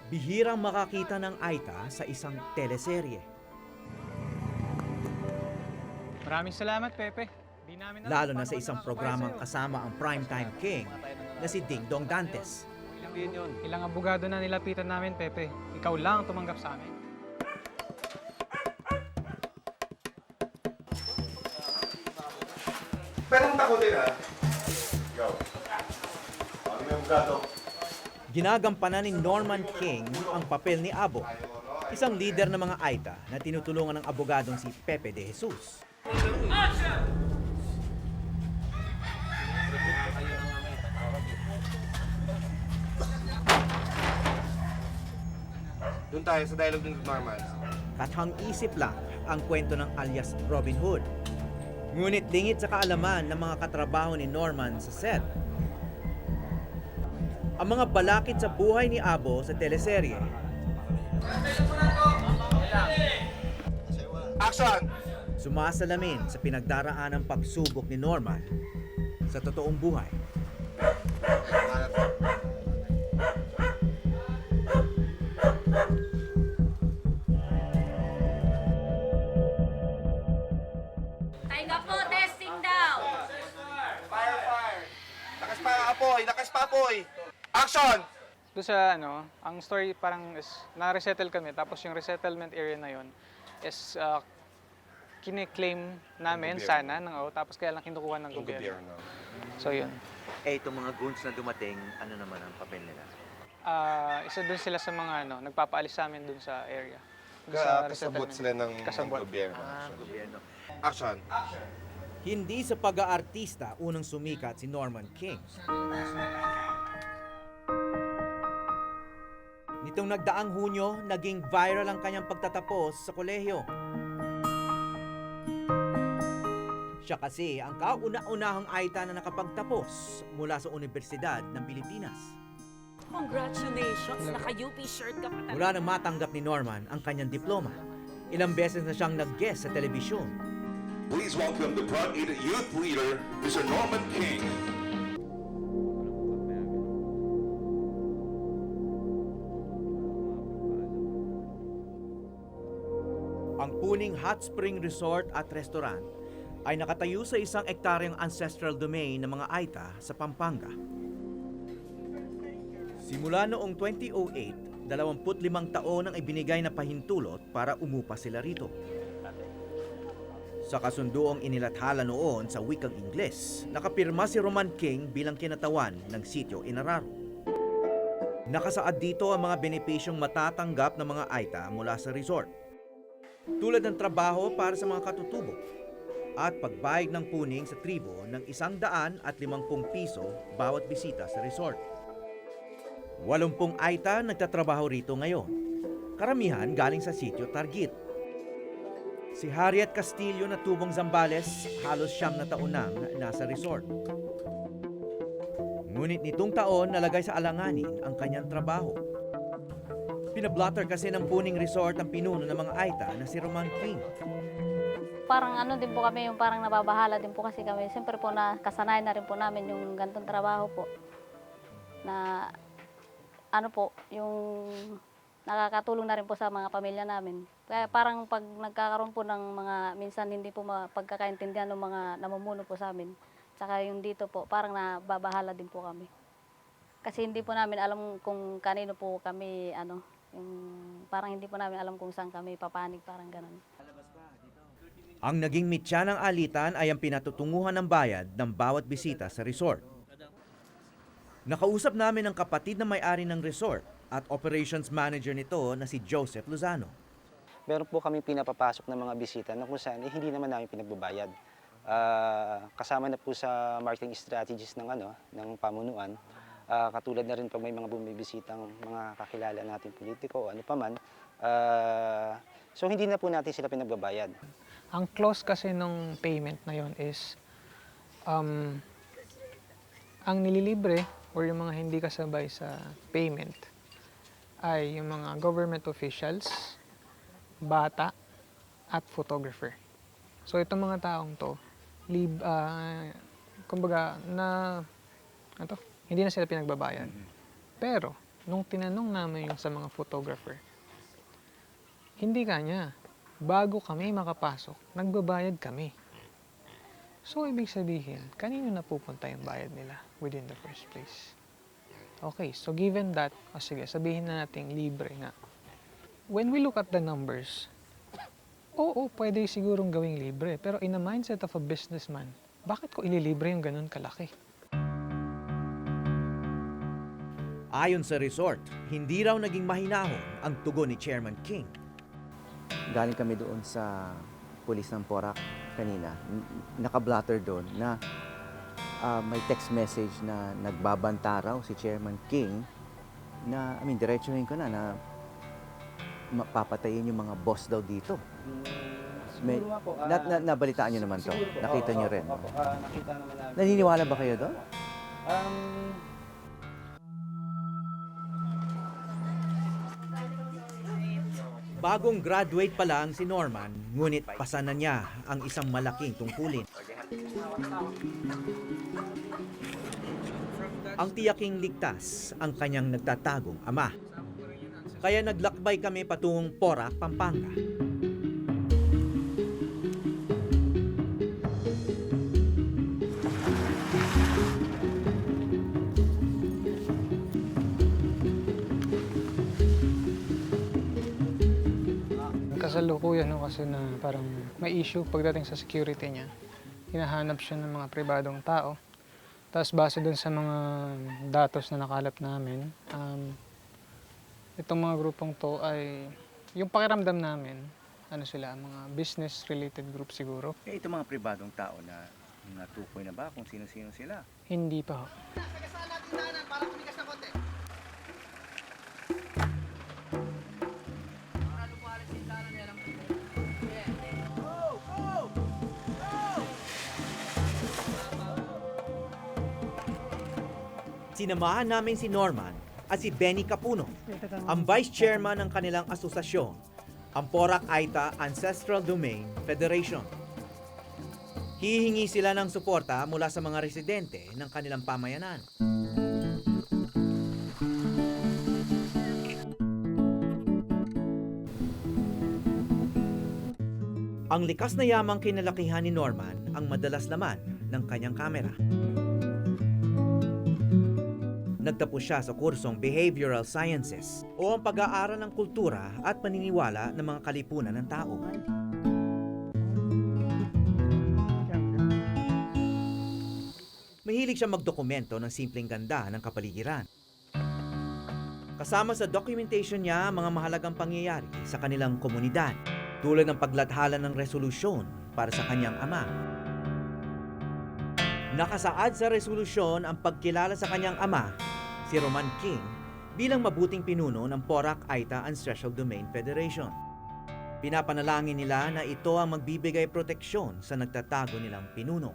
Bihirang makakita ng Aita sa isang teleserye. Maraming salamat, Pepe. Di namin alam Lalo kung na paano sa kami isang nakasabay programang sa'yo. kasama ang primetime king na si Ding Dong Dantes. Ilang abogado na nilapitan namin, Pepe. Ikaw lang ang tumanggap sa amin. Pero ang takutin ha. Ikaw. Ano yung gato? Ginagampanan ni Norman King ang papel ni Abo, isang leader ng mga Aita na tinutulungan ng abogadong si Pepe de Jesus. Doon tayo sa dialogue ng Norman. Kathang isip lang ang kwento ng alias Robin Hood. Ngunit dingit sa kaalaman ng mga katrabaho ni Norman sa set. Ang mga balakid sa buhay ni Abo sa teleserye. Action! Sumasalamin sa pinagdaraan ng pagsubok ni Norman sa totoong buhay. Tainga po, testing daw. Fire, fire! Lakas pa apoy! Lakas pa apoy! Action! Doon sa ang story parang is na-resettle kami. Tapos yung resettlement area na yon is kine-claim namin sana tapos kaya lang kinukuha ng gobyerno. So yun. Itong mga goons na dumating, ano naman ang papel nila? Isa doon sila sa mga nagpapaalis sa amin doon sa area. Doon Kasabot sila ng Kasabot. gobyerno. Gobyerno. Action! Hindi sa pag-aartista unang sumikat si Norman King. Nitong nagdaang Hunyo, naging viral ang kanyang pagtatapos sa kolehiyo. Siya kasi ang kauna-unahang Aita na nakapagtapos mula sa Universidad ng Pilipinas. Congratulations, naka-UP shirt ka pa talaga. Mula nang matanggap ni Norman ang kanyang diploma, ilang beses na siyang nag-guest sa telebisyon. Please welcome the Proud Ada Youth Leader, Mr. Norman King. Ang Puning Hot Spring Resort at Restaurant ay nakatayo sa isang ektaryang ancestral domain ng mga Aita sa Pampanga. Simula noong 2008, 25 taon ang ibinigay na pahintulot para umupa sila rito. Sa kasunduong inilathala noon sa wikang Ingles, nakapirma si Roman King bilang kinatawan ng sitio Inararo. Nakasaad dito ang mga benepisyong matatanggap ng mga Aita mula sa resort, tulad ng trabaho para sa mga katutubo at pagbayad ng puning sa tribo ng 150 piso bawat bisita sa resort. 80 Aita nagtatrabaho rito ngayon. Karamihan galing sa sitio Targit. Si Harriet Castillo na tubong Zambales, halos 9 na taon nang nasa resort. Ngunit nitong taon nalagay sa alanganin ang kanyang trabaho. Pinablotter kasi ng Puning Resort ang pinuno ng mga Aita na si Roman King. Parang din po kami, yung parang nababahala din po kasi kami. Siyempre po kasanayan na rin po namin yung ganitong trabaho po. Na yung nakakatulong na rin po sa mga pamilya namin. Kaya parang pag nagkakaroon po ng mga, minsan hindi po pagkakaintindihan ng mga namumuno po sa amin. Tsaka yung dito po, parang nababahala din po kami. Kasi hindi po namin alam kung kanino po kami, yung parang hindi po namin alam kung saan kami papanig, parang ganun. Ang naging mitya ng alitan ay ang pinatutunguhan ng bayad ng bawat bisita sa resort. Nakausap namin ang kapatid na may-ari ng resort at operations manager nito na si Joseph Lozano. Meron po kami pinapapasok ng mga bisita na kung saan hindi naman namin pinagbabayad. Kasama na po sa marketing strategies ng pamunuan. Katulad na rin pag may mga bumibisitang mga kakilala natin politiko o ano pa man. So hindi na po natin sila pinagbabayad. Ang clause kasi ng payment na yon is ang nililibre or yung mga hindi kasabay sa payment ay yung mga government officials, bata, at photographer. So itong mga taong to, kumbaga hindi na sila pinagbabayad. Pero nung tinanong namin yung sa mga photographer, hindi kanya. Bago kami makapasok, nagbabayad kami. So, ibig sabihin, kanino napupunta yung bayad nila within the first place? Okay, so given that, sige, sabihin na natin libre nga. When we look at the numbers, oo, pwede sigurong gawing libre. Pero in the mindset of a businessman, bakit ko ililibre yung ganun kalaki? Ayon sa resort, hindi raw naging mahinahon ang tugon ni Chairman King. Galing kami doon sa pulis ng Porac kanina. Naka-blatter doon na may text message na nagbabanta raw si Chairman King na, diretsuhin ko na papatayin yung mga boss daw dito. May, nabalitaan nyo naman to. Nakita nyo rin. No? Nakita naman namin. Naniniwala ba kayo doon? Bagong graduate pa lang si Norman, ngunit pasa na niya ang isang malaking tungkulin. Ang tiyaking ligtas ang kanyang nagtatagong ama. Kaya naglakbay kami patungong Porac, Pampanga. Kasalukuyan kasi na parang may issue pagdating sa security niya. Hinahanap siya ng mga pribadong tao. Tapos base dun sa mga datos na nakalap namin, itong mga grupong to ay, yung pakiramdam namin, sila, mga business-related group siguro. Ito mga pribadong tao na natukoy na ba kung sino-sino sila? Hindi pa ho. Sinamahan namin si Norman at si Benny Capuno, ang vice chairman ng kanilang asosasyon, ang Porac Aita Ancestral Domain Federation. Hihingi sila ng suporta mula sa mga residente ng kanilang pamayanan. Ang likas na yamang kinalakihan ni Norman ang madalas laman ng kanyang kamera. Nagtapos siya sa kursong Behavioral Sciences o ang pag-aaral ng kultura at paniniwala ng mga kalipunan ng tao. Mahilig siya magdokumento ng simpleng ganda ng kapaligiran. Kasama sa documentation niya ang mga mahalagang pangyayari sa kanilang komunidad, tulad ng paglathala ng resolusyon para sa kanyang ama. Nakasaad sa resolusyon ang pagkilala sa kanyang ama, si Roman King, bilang mabuting pinuno ng Porac Aita Ancestral Domain Federation. Pinapanalangin nila na ito ang magbibigay proteksyon sa nagtatago nilang pinuno.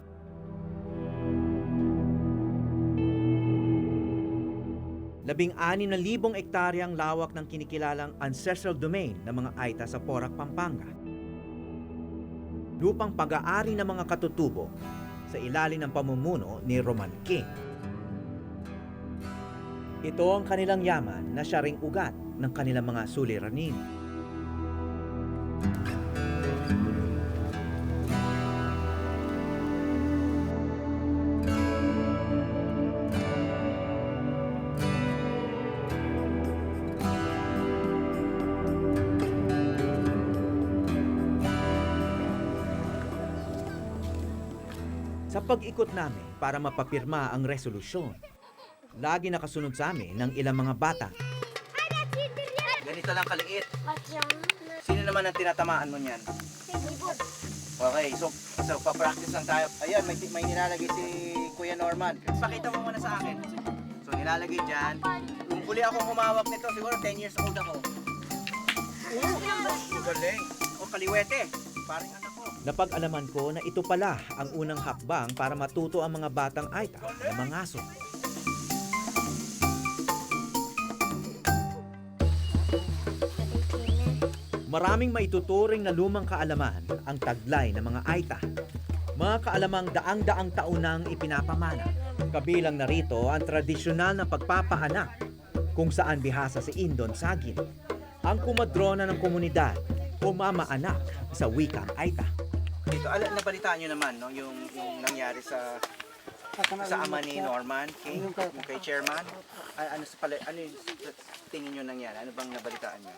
Labing-anim na libong ektaryang lawak ng kinikilalang ancestral domain ng mga Aita sa Porac, Pampanga. Lupang pag-aari ng mga katutubo sa ilalim ng pamumuno ni Roman King. Ito ang kanilang yaman na siya ring ugat ng kanilang mga suliranin. Sa pag-ikot namin para mapapirma ang resolusyon, lagi nakasunod sa amin ng ilang mga bata. Ganito lang kaliit. Sino naman ang tinatamaan mo niyan? Okay, so pa-practice lang tayo. Ayan, may nilalagay si Kuya Norman. Pakita mo muna sa akin. So nilalagay dyan. Kung huli akong humawak nito, siguro 10 years old ako. Galing. O kaliwete. Parang anak ko. Napag-alaman ko na ito pala ang unang hakbang para matuto ang mga batang Aita na mangaso. Maraming maituturing na lumang kaalaman ang taglay ng mga Aita. Mga kaalamang daang-daang taon nang ipinapamana. Kabilang narito ang tradisyonal na pagpapaanak kung saan bihasa si Indon Sagin, ang kumadrona ng komunidad o mama-anak sa wikang Aita. Dito, nabalitaan nyo naman, no? Yung nangyari sa ama ni Norman King, yung kay chairman. Ano yung tingin nyo nangyari? Ano bang nabalitaan nyo?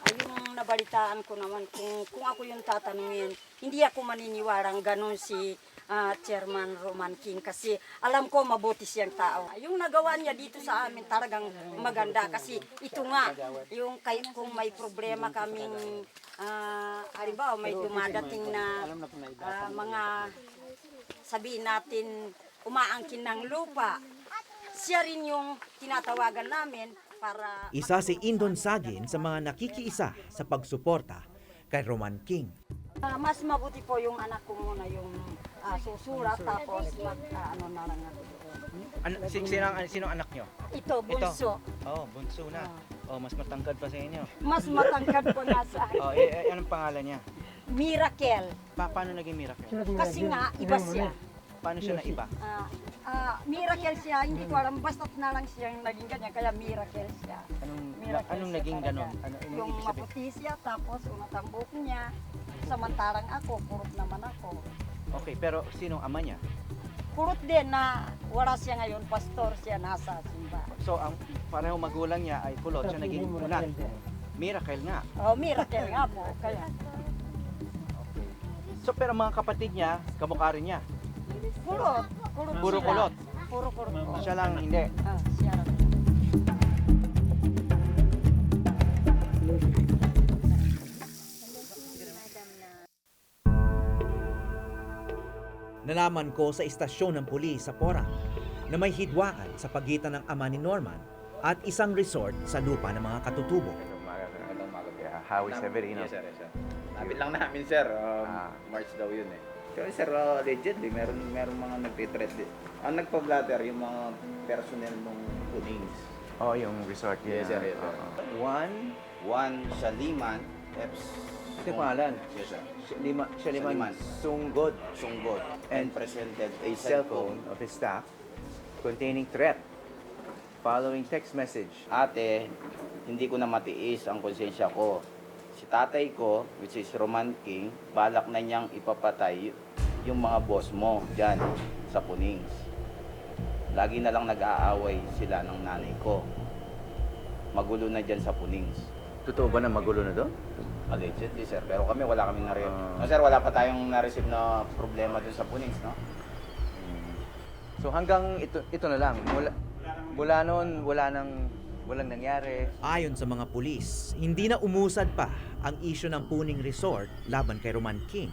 Ay, yung nabalitaan ko naman, kung ako yung tatanungin, hindi ako maniniwarang ganun si Chairman Roman King kasi alam ko mabuti siyang tao. Yung nagawa niya dito sa amin talagang maganda kasi ito nga, yung kung may problema kaming, halimbawa may dumadating na mga sabihin natin umaangkin ng lupa, siya rin yung tinatawagan namin para... Isa si Indon Sagin sa mga nakikiisa sa pagsuporta kay Roman King. Mas mabuti po yung anak ko muna yung susulat tapos ano na lang ako. Sino anak nyo? Ito, bunso. Oh, bunso na. Oh, mas matangkad pa sa inyo. Mas matangkad po na sa akin. Oh, anong pangalan niya? Miracle. Paano naging miracle? Kasi nga, iba siya. Paano siya na iba? Miracle siya, hindi ko alam, basta't na lang siya naging ganyan, kaya miracle siya. Miracle Anong siya naging talaga. ganon? Yung maputi siya, tapos umatambok niya. Samantarang ako, kurot naman ako. Okay, pero sinong ama niya? Kurot din na wala siya ngayon, pastor siya, nasa simba. So, ang pareho magulang niya ay kulot, siya naging ulat. Miracle nga. Oh, miracle nga po, kaya. So, pero mga kapatid niya, kamukha rin niya. Kurot. Puro sila. kulot. Puro kurot po. Siya lang hindi. Siya lang. Nalaman ko sa istasyon ng pulis sa Porac na may hidwaan sa pagitan ng ama ni Norman at isang resort sa lupa ng mga katutubo. How is Severino? Yes, sir. Yes, sir. Napit lang namin, sir. March daw yun eh. So, sir, allegedly, meron mga nagtitreat din. Ang nagpa-blatter, yung mga personnel ng Punings. Oh, yung resort niya. Yes, sir. Yes, sir. One, Shaliman, Ito yung pangalan. Yes, sir. Shaliman Shaliman. Sunggod Sunggod. And presented a cellphone of his staff containing threat following text message. Ate, hindi ko na matiis ang konsensya ko. Si tatay ko, which is Roman King, balak na niyang ipapatay yung mga boss mo dyan sa Punings. Lagi na lang nag-aaway sila ng nanay ko. Magulo na dyan sa Punings. Totoo ba na magulo na doon? Allegedly, sir. Pero kami, wala kami no, sir, wala pa tayong na-receive na problema dun sa Punings, no? So hanggang ito na lang. Mula noon, walang nangyari. Ayon sa mga pulis, hindi na umusad pa ang isyu ng Puning Resort laban kay Roman King.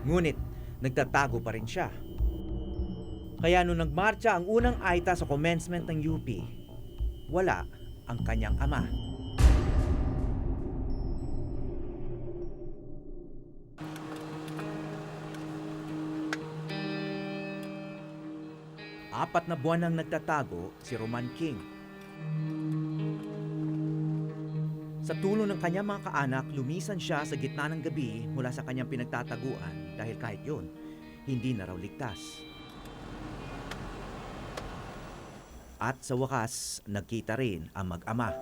Ngunit, nagtatago pa rin siya. Kaya nung nagmarcha ang unang Aita sa commencement ng UP, wala ang kanyang ama. Apat na buwan nang nagtatago si Roman King. Sa tulong ng kanyang mga kaanak, lumisan siya sa gitna ng gabi mula sa kanyang pinagtataguan dahil kahit yun, hindi na raw ligtas. At sa wakas, nagkita rin ang mag-ama.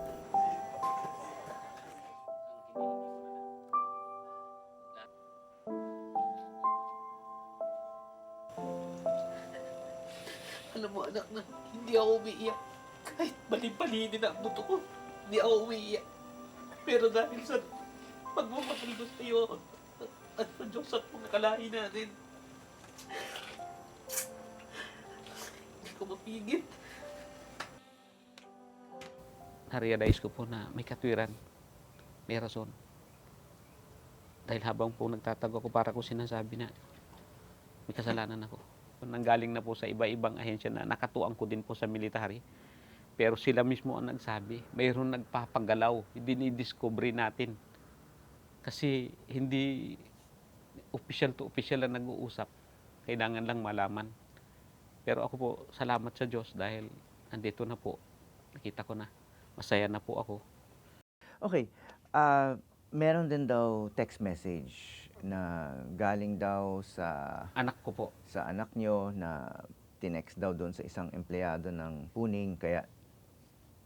Alam mo anak na, hindi ako umiiyak. Kahit bali-balinin na ang buto ko, hindi ako umiiyak. Pero dahil sa pagmamahal mo sa iyo at sa Diyos at mga kalahi natin, hindi ko mapigil. Na-realize ko po na may katwiran, may rason. Dahil habang po nagtatago ako, para ko sinasabi na may kasalanan ako. Nanggaling na po sa iba-ibang ahensya na nakatuang ko din po sa military. Pero sila mismo ang nagsabi, mayroon nagpapagalaw, dinidiscovery natin. Kasi hindi official to official lang nag-uusap. Kailangan lang malaman. Pero ako po, salamat sa Diyos dahil nandito na po. Nakita ko na. Masaya na po ako. Okay. Meron din daw text message na galing daw sa Anak ko po. sa anak nyo na tinext daw doon sa isang empleyado ng Puning, kaya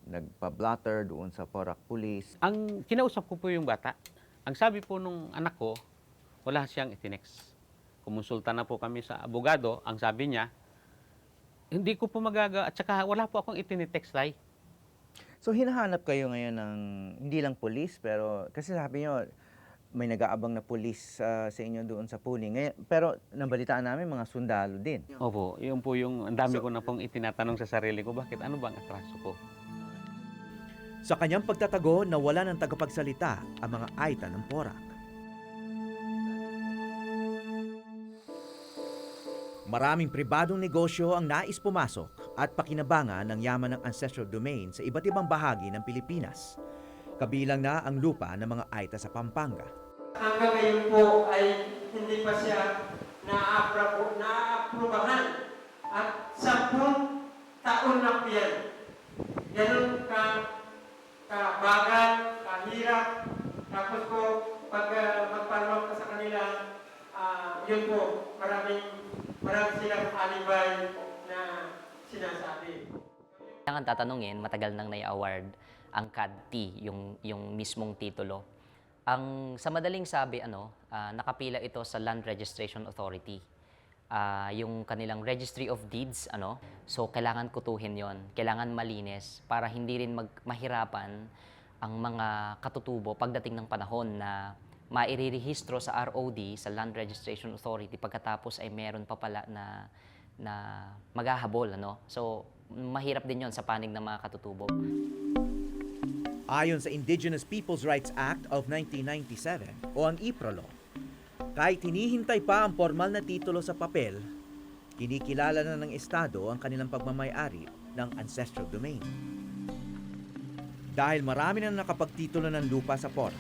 nagpa-blatter doon sa Porac Police. Ang kinausap ko po yung bata. Ang sabi po nung anak ko, wala siyang itinext. Kumonsulta na po kami sa abogado. Ang sabi niya, hindi ko po magaga at saka wala po akong itinitext tay. So hinahanap kayo ngayon ng hindi lang police, pero kasi sabi nyo, may nag-aabang na police sa inyo doon sa Puning. Ngayon, pero nabalitaan namin mga sundalo din. Opo, yun po yung ang dami ko na pong itinatanong sa sarili ko, bakit ano bang atraso ko? Sa kanyang pagtatago, nawala ng tagapagsalita ang mga Aita ng Porac. Maraming pribadong negosyo ang nais pumasok at pakinabangan ng yaman ng ancestral domain sa iba't ibang bahagi ng Pilipinas. Kabilang na ang lupa ng mga Aita sa Pampanga. Hanggang ngayon po ay hindi pa siya naaprubahan at 10 taon na po yan. Ganun kabagal, kahirap, tapos po pag magpalawag ka sa kanila, yun po, marami silang alibay na sinasabi. Ang tatanungin, matagal nang nai-award ang CADT, yung mismong titulo. Sa madaling sabi, nakapila ito sa Land Registration Authority. Yung kanilang Registry of Deeds, so kailangan kutuhin yon, kailangan malinis para hindi rin mahirapan ang mga katutubo pagdating ng panahon na mairirehistro sa ROD, sa Land Registration Authority, pagkatapos ay meron pa pala na maghahabol. So mahirap din yon sa panig ng mga katutubo. Ayon sa Indigenous Peoples' Rights Act of 1997 o ang IPRA Law, kahit hinihintay pa ang formal na titulo sa papel, kinikilala na ng Estado ang kanilang pagmamay-ari ng ancestral domain. Dahil marami na nakapagtitulo ng lupa sa Porac,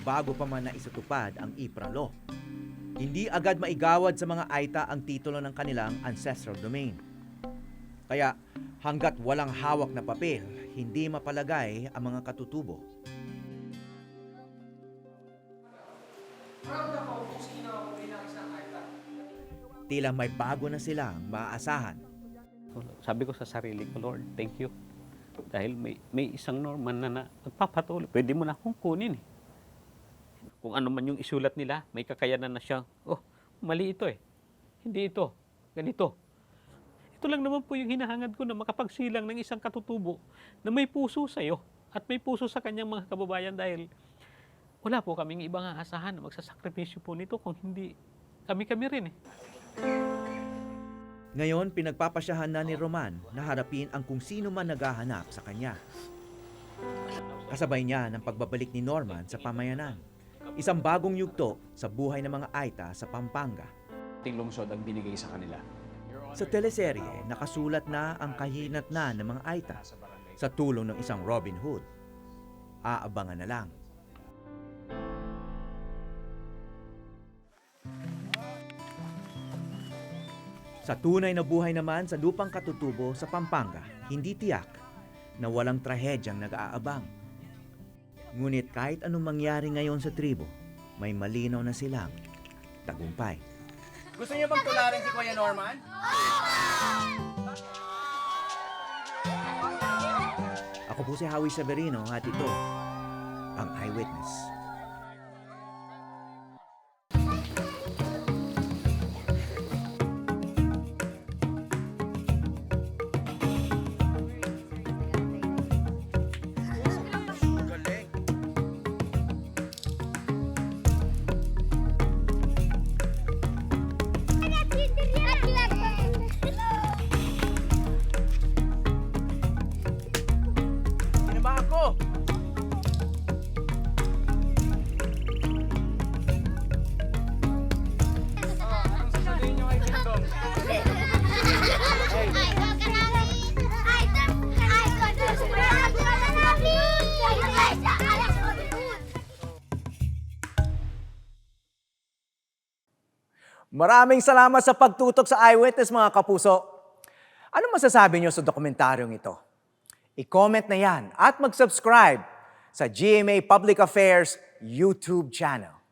bago pa man naisatupad ang IPRA Law, hindi agad maigawad sa mga Aita ang titulo ng kanilang ancestral domain. Kaya hanggat walang hawak na papel, hindi mapalagay ang mga katutubo. Tila may bago na silang maaasahan. Sabi ko sa sarili ko, Lord, thank you. Dahil may isang Norman na nagpapatuloy. Pwede mo na akong kunin. Kung ano man yung isulat nila, may kakayanan na siya. Oh, mali ito eh. Hindi ito. Ganito. Ito lang naman po yung hinahangad ko na makapagsilang ng isang katutubo na may puso sa iyo at may puso sa kanyang mga kababayan dahil wala po kaming ibang aasahan na magsasakripisyo po nito kung hindi kami rin eh. Ngayon, pinagpapasyahan na ni Roman na harapin ang kung sino man naghahanap sa kanya. Kasabay niya ng pagbabalik ni Norman sa pamayanan. Isang bagong yugto sa buhay ng mga Aita sa Pampanga. Lungsod ang binigay sa kanila. Sa teleserye, nakasulat na ang kahinatnan ng mga Aita sa tulong ng isang Robin Hood. Aabangan na lang. Sa tunay na buhay naman sa lupang katutubo sa Pampanga, hindi tiyak na walang trahedyang nag-aabang. Ngunit kahit anong mangyari ngayon sa tribo, may malinaw na silang tagumpay. Gusto niyo bang tularin si Kuya Norman? Ako po si Howie Severino at ito ang Eyewitness. Maraming salamat sa pagtutok sa Eyewitness, mga kapuso. Ano masasabi niyo sa dokumentaryong ito? I-comment na yan at mag-subscribe sa GMA Public Affairs YouTube channel.